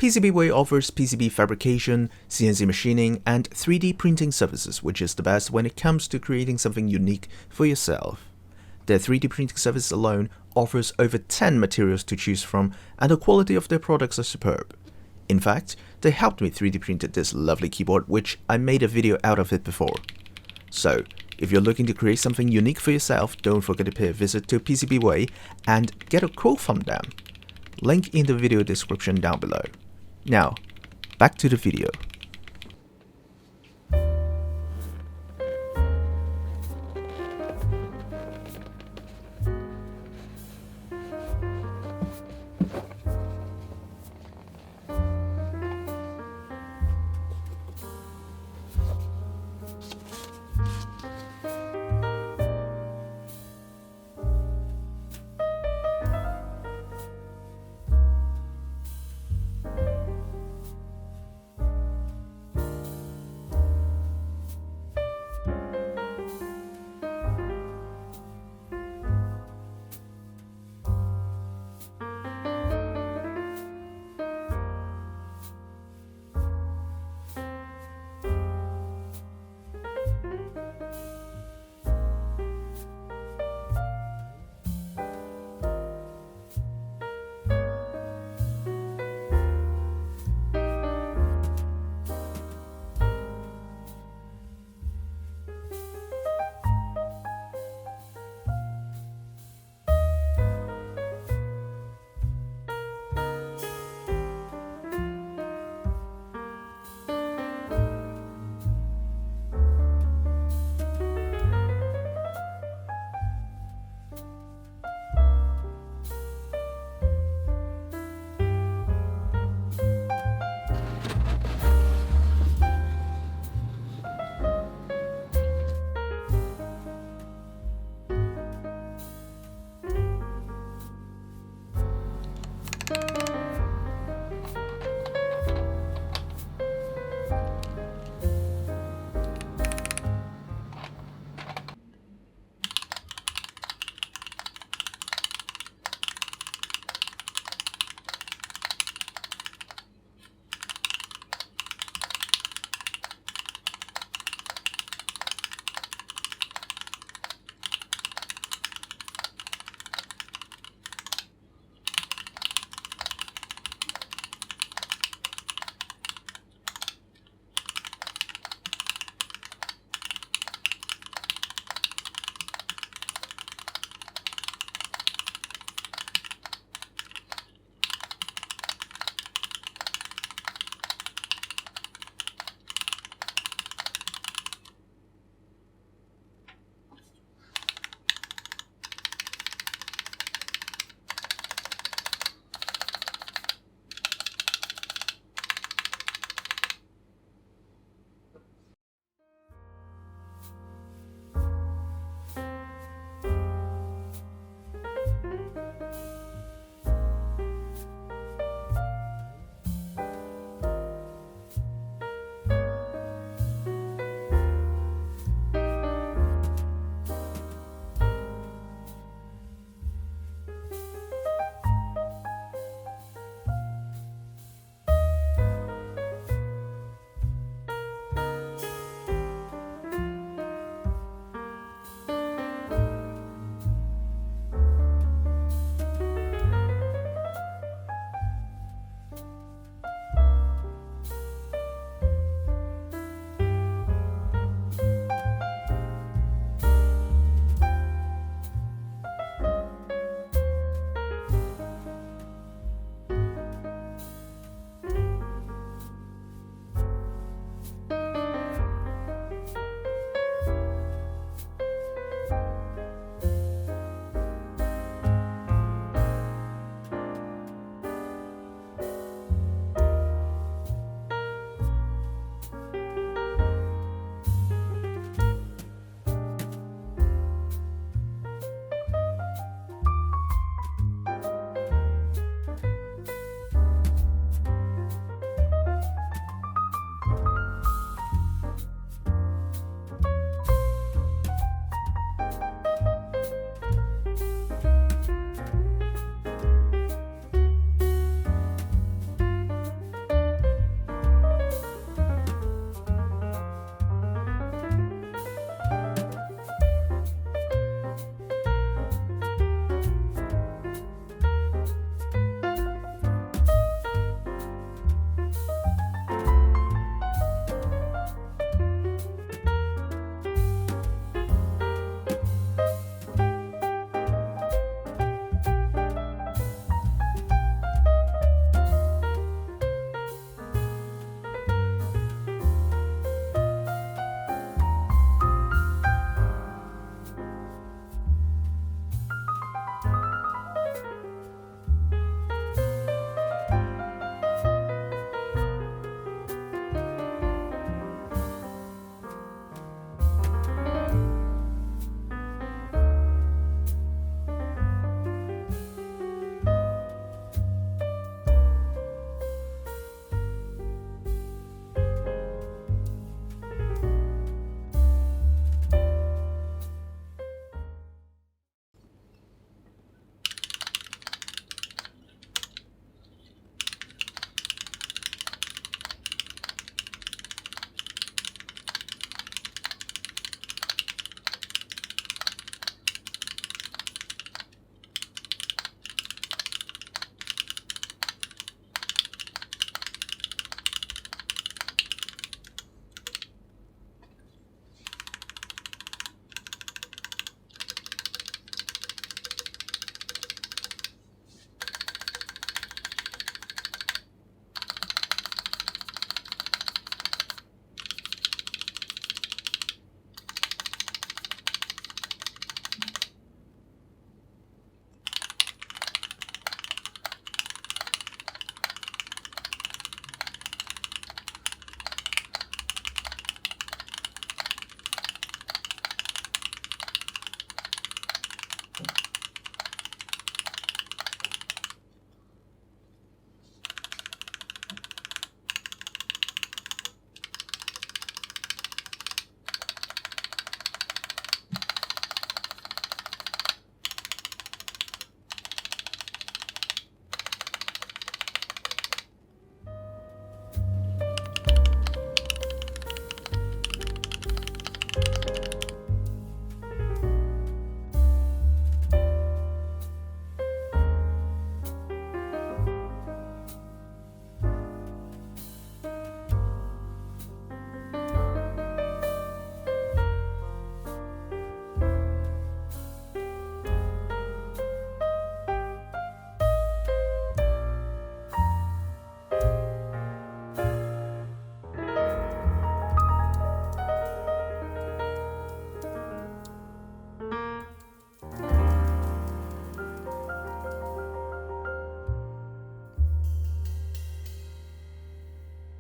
PCBWay offers PCB fabrication, CNC machining, and 3D printing services, which is the best when it comes to creating something unique for yourself. Their 3D printing service alone offers over 10 materials to choose from, and the quality of their products are superb. In fact, they helped me 3D print this lovely keyboard, which I made a video out of it before. So, if you're looking to create something unique for yourself, don't forget to pay a visit to PCBWay and get a quote from them. Link in the video description down below. Now, back to the video.